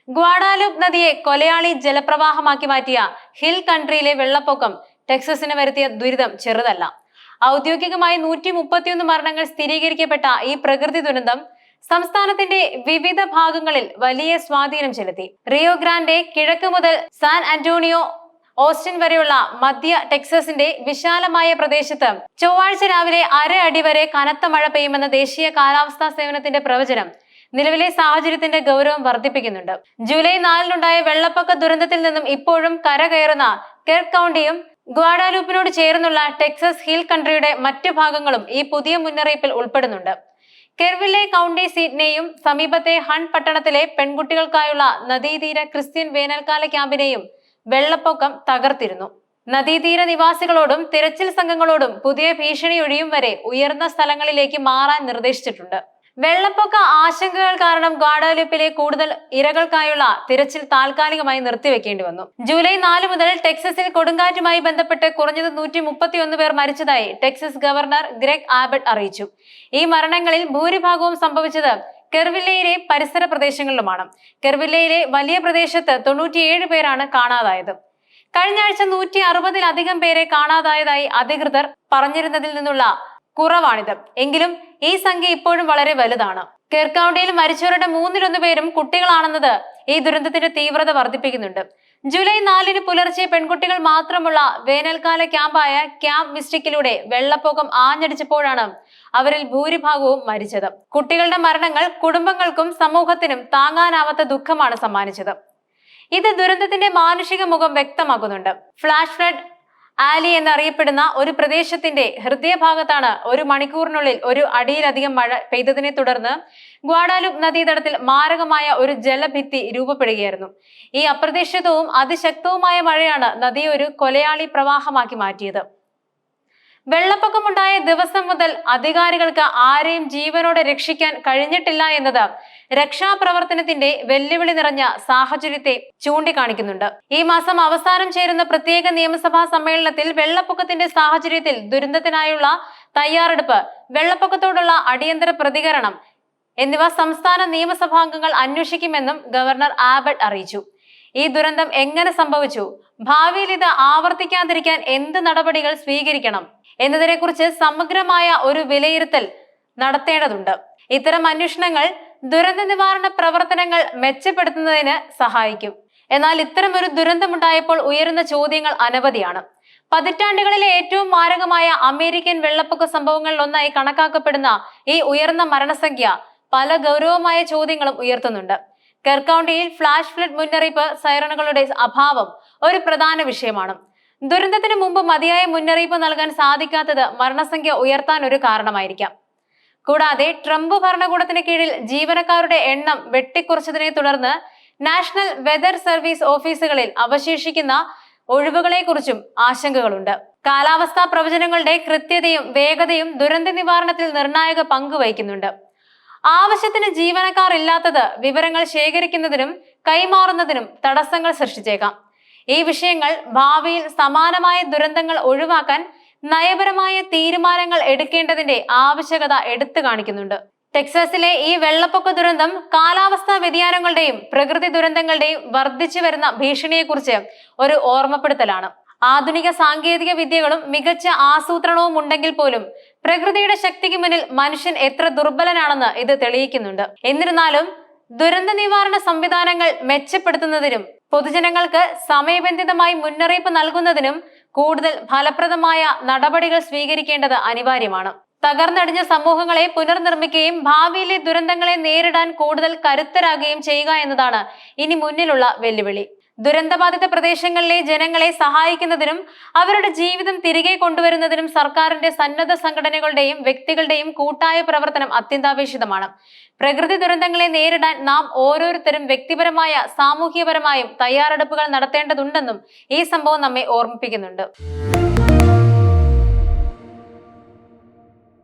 ഗ്വാഡാലൂപ്പ് നദിയെ കൊലയാളി ജലപ്രവാഹമാക്കി മാറ്റിയ ഹിൽ കൺട്രിയിലെ വെള്ളപ്പൊക്കം ടെക്സസിന് വരുത്തിയ ദുരിതം ചെറുതല്ല. ഔദ്യോഗികമായി 131 മരണങ്ങൾ സ്ഥിരീകരിക്കപ്പെട്ട ഈ പ്രകൃതി ദുരന്തം സംസ്ഥാനത്തിന്റെ വിവിധ ഭാഗങ്ങളിൽ വലിയ സ്വാധീനം ചെലുത്തി. റിയോ ഗ്രാൻഡെ കിഴക്ക് മുതൽ സാൻ ആന്റോണിയോ, ഓസ്റ്റിൻ വരെയുള്ള മധ്യ ടെക്സസിന്റെ വിശാലമായ പ്രദേശത്ത് ചൊവ്വാഴ്ച രാവിലെ അര അടി വരെ കനത്ത മഴ പെയ്യുമെന്ന ദേശീയ കാലാവസ്ഥാ സേവനത്തിന്റെ പ്രവചനം നിലവിലെ സാഹചര്യത്തിന്റെ ഗൗരവം വർദ്ധിപ്പിക്കുന്നുണ്ട്. ജൂലൈ 4-നുണ്ടായ വെള്ളപ്പൊക്ക ദുരന്തത്തിൽ നിന്നും ഇപ്പോഴും കരകയറുന്ന കെർക്ക് കൗണ്ടിയും ഗ്വാഡാലൂപ്പിനോട് ചേർന്നുള്ള ടെക്സസ് ഹിൽ കൺട്രിയുടെ മറ്റു ഭാഗങ്ങളും ഈ പുതിയ മുന്നറിയിപ്പിൽ ഉൾപ്പെടുന്നുണ്ട്. കെർവില്ലെ കൗണ്ടി സീറ്റിനെയും സമീപത്തെ ഹണ്ട് പട്ടണത്തിലെ പെൺകുട്ടികൾക്കായുള്ള നദീതീര ക്രിസ്ത്യൻ വേനൽക്കാല ക്യാമ്പിനെയും വെള്ളപ്പൊക്കം തകർത്തിരുന്നു. നദീതീര നിവാസികളോടും തിരച്ചിൽ സംഘങ്ങളോടും പുതിയ ഭീഷണി ഒഴിയും വരെ ഉയർന്ന സ്ഥലങ്ങളിലേക്ക് മാറാൻ നിർദ്ദേശിച്ചിട്ടുണ്ട്. വെള്ളപ്പൊക്ക ആശങ്കകൾ കാരണം ഗ്വാഡാലൂപ്പിലെ കൂടുതൽ ഇരകൾക്കായുള്ള തിരച്ചിൽ താൽക്കാലികമായി നിർത്തിവെക്കേണ്ടി വന്നു. ജൂലൈ 4 മുതൽ ടെക്സസിൽ കൊടുങ്കാറ്റുമായി ബന്ധപ്പെട്ട് കുറഞ്ഞത് 131 പേർ മരിച്ചതായി ടെക്സസ് ഗവർണർ ഗ്രെഗ് ആബട്ട് അറിയിച്ചു. ഈ മരണങ്ങളിൽ ഭൂരിഭാഗവും സംഭവിച്ചത് കെർവില്ലയിലെ പരിസര പ്രദേശങ്ങളിലുമാണ്. കെർവില്ലയിലെ വലിയ പ്രദേശത്ത് 97 പേരാണ് കാണാതായത്. കഴിഞ്ഞ ആഴ്ച 160-ലധികം പേരെ കാണാതായതായി അധികൃതർ പറഞ്ഞിരുന്നതിൽ നിന്നുള്ള കുറവാണിത്. എങ്കിലും ഈ സംഖ്യ ഇപ്പോഴും വളരെ വലുതാണ്. കെർക്ക് കൗണ്ടിയിൽ മരിച്ചവരുടെ 1/3 പേരും കുട്ടികളാണെന്നത് ഈ ദുരന്തത്തിന്റെ തീവ്രത വർദ്ധിപ്പിക്കുന്നുണ്ട്. ജൂലൈ 4-ന് പുലർച്ചെ പെൺകുട്ടികൾ മാത്രമുള്ള വേനൽക്കാല ക്യാമ്പായ ക്യാമ്പ് മിസ്റ്റിക്കിലൂടെ വെള്ളപ്പൊക്കം ആഞ്ഞടിച്ചപ്പോഴാണ് അവരിൽ ഭൂരിഭാഗവും മരിച്ചത്. കുട്ടികളുടെ മരണങ്ങൾ കുടുംബങ്ങൾക്കും സമൂഹത്തിനും താങ്ങാനാവാത്ത ദുഃഖമാണ് സമ്മാനിച്ചത്. ഇത് ദുരന്തത്തിന്റെ മാനുഷിക മുഖം വ്യക്തമാക്കുന്നുണ്ട്. ഫ്ലാഷ് ഫ്ലഡ് ആലി എന്നറിയപ്പെടുന്ന ഒരു പ്രദേശത്തിന്റെ ഹൃദയഭാഗത്താണ് 1 മണിക്കൂറിനുള്ളിൽ 1 അടിയിലധികം മഴ പെയ്തതിനെ തുടർന്ന് ഗ്വാഡാലൂപ്പ് നദീതടത്തിൽ മാരകമായ ഒരു ജലഭിത്തി രൂപപ്പെടുകയായിരുന്നു. ഈ അപ്രതീക്ഷിതവും അതിശക്തവുമായ മഴയാണ് നദിയെ ഒരു കൊലയാളി പ്രവാഹമാക്കി മാറ്റിയത്. വെള്ളപ്പൊക്കമുണ്ടായ ദിവസം മുതൽ അധികാരികൾക്ക് ആരെയും ജീവനോടെ രക്ഷിക്കാൻ കഴിഞ്ഞിട്ടില്ല എന്നത് രക്ഷാപ്രവർത്തനത്തിന്റെ വെല്ലുവിളി നിറഞ്ഞ സാഹചര്യത്തെ ചൂണ്ടിക്കാണിക്കുന്നുണ്ട്. ഈ മാസം അവസാനം ചേരുന്ന പ്രത്യേക നിയമസഭാ സമ്മേളനത്തിൽ വെള്ളപ്പൊക്കത്തിന്റെ സാഹചര്യത്തിൽ ദുരന്തത്തിനായുള്ള തയ്യാറെടുപ്പ്, വെള്ളപ്പൊക്കത്തോടുള്ള അടിയന്തര പ്രതികരണം എന്നിവ സംസ്ഥാന നിയമസഭാംഗങ്ങൾ അന്വേഷിക്കുമെന്നും ഗവർണർ ആബട്ട് അറിയിച്ചു. ഈ ദുരന്തം എങ്ങനെ സംഭവിച്ചു, ഭാവിയിൽ ഇത് ആവർത്തിക്കാതിരിക്കാൻ എന്ത് നടപടികൾ സ്വീകരിക്കണം എന്നതിനെക്കുറിച്ച് സമഗ്രമായ ഒരു വിലയിരുത്തൽ നടത്തേണ്ടതുണ്ട്. ഇത്തരം അന്വേഷണങ്ങൾ ദുരന്ത നിവാരണ പ്രവർത്തനങ്ങൾ മെച്ചപ്പെടുത്തുന്നതിന് സഹായിക്കും. എന്നാൽ ഇത്തരം ഒരു ദുരന്തമുണ്ടായപ്പോൾ ഉയരുന്ന ചോദ്യങ്ങൾ അനവധിയാണ്. പതിറ്റാണ്ടുകളിലെ ഏറ്റവും മാരകമായ അമേരിക്കൻ വെള്ളപ്പൊക്ക സംഭവങ്ങളിൽ ഒന്നായി കണക്കാക്കപ്പെടുന്ന ഈ ഉയർന്ന മരണസംഖ്യ പല ഗൗരവമായ ചോദ്യങ്ങളും ഉയർത്തുന്നുണ്ട്. കെർക്ക് കൗണ്ടിയിൽ ഫ്ലാഷ് ഫ്ലഡ് മുന്നറിയിപ്പ് സൈറണുകളുടെ അഭാവം ഒരു പ്രധാന വിഷയമാണ്. ദുരന്തത്തിന് മുമ്പ് മതിയായ മുന്നറിയിപ്പ് നൽകാൻ സാധിക്കാത്തത് മരണസംഖ്യ ഉയർത്താൻ ഒരു കാരണമായിരിക്കാം. കൂടാതെ ട്രംപ് ഭരണകൂടത്തിന് കീഴിൽ ജീവനക്കാരുടെ എണ്ണം വെട്ടിക്കുറച്ചതിനെ തുടർന്ന് നാഷണൽ വെതർ സർവീസ് ഓഫീസുകളിൽ അവശേഷിക്കുന്ന ഒഴിവുകളെ കുറിച്ചും ആശങ്കകളുണ്ട്. കാലാവസ്ഥാ പ്രവചനങ്ങളുടെ കൃത്യതയും വേഗതയും ദുരന്ത നിവാരണത്തിൽ നിർണായക പങ്ക് വഹിക്കുന്നുണ്ട്. ആവശ്യത്തിന് ജീവനക്കാർ ഇല്ലാത്തത് വിവരങ്ങൾ ശേഖരിക്കുന്നതിനും കൈമാറുന്നതിനും തടസ്സങ്ങൾ സൃഷ്ടിച്ചേക്കാം. ഈ വിഷയങ്ങൾ ഭാവിയിൽ സമാനമായ ദുരന്തങ്ങൾ ഒഴിവാക്കാൻ നയപരമായ തീരുമാനങ്ങൾ എടുക്കേണ്ടതിന്റെ ആവശ്യകത എടുത്തു കാണിക്കുന്നുണ്ട്. ടെക്സസിലെ ഈ വെള്ളപ്പൊക്ക ദുരന്തം കാലാവസ്ഥാ വ്യതിയാനങ്ങളുടെയും പ്രകൃതി ദുരന്തങ്ങളുടെയും വർദ്ധിച്ചു വരുന്ന ഭീഷണിയെക്കുറിച്ച് ഒരു ഓർമ്മപ്പെടുത്തലാണ്. ആധുനിക സാങ്കേതിക വിദ്യകളും മികച്ച ആസൂത്രണവും ഉണ്ടെങ്കിൽ പോലും പ്രകൃതിയുടെ ശക്തിക്ക് മുന്നിൽ മനുഷ്യൻ എത്ര ദുർബലനാണെന്ന് ഇത് തെളിയിക്കുന്നുണ്ട്. എന്നിരുന്നാലും ദുരന്ത നിവാരണ സംവിധാനങ്ങൾ മെച്ചപ്പെടുത്തുന്നതിനും പൊതുജനങ്ങൾക്ക് സമയബന്ധിതമായി മുന്നറിയിപ്പ് നൽകുന്നതിനും കൂടുതൽ ഫലപ്രദമായ നടപടികൾ സ്വീകരിക്കേണ്ടത് അനിവാര്യമാണ്. തകർന്നടിഞ്ഞ സമൂഹങ്ങളെ പുനർനിർമ്മിക്കുകയും ഭാവിയിലെ ദുരന്തങ്ങളെ നേരിടാൻ കൂടുതൽ കരുത്തരാകുകയും ചെയ്യുക എന്നതാണ് ഇനി മുന്നിലുള്ള വെല്ലുവിളി. ദുരന്തബാധിത പ്രദേശങ്ങളിലെ ജനങ്ങളെ സഹായിക്കുന്നതിനും അവരുടെ ജീവിതം തിരികെ കൊണ്ടുവരുന്നതിനും സർക്കാരിന്റെ സന്നദ്ധ സംഘടനകളുടെയും വ്യക്തികളുടെയും കൂട്ടായ പ്രവർത്തനം അത്യന്താപേക്ഷിതമാണ്. പ്രകൃതി ദുരന്തങ്ങളെ നേരിടാൻ നാം ഓരോരുത്തരും വ്യക്തിപരമായ സാമൂഹ്യപരമായും തയ്യാറെടുപ്പുകൾ നടത്തേണ്ടതുണ്ടെന്നും ഈ സംഭവം നമ്മെ ഓർമ്മിപ്പിക്കുന്നുണ്ട്.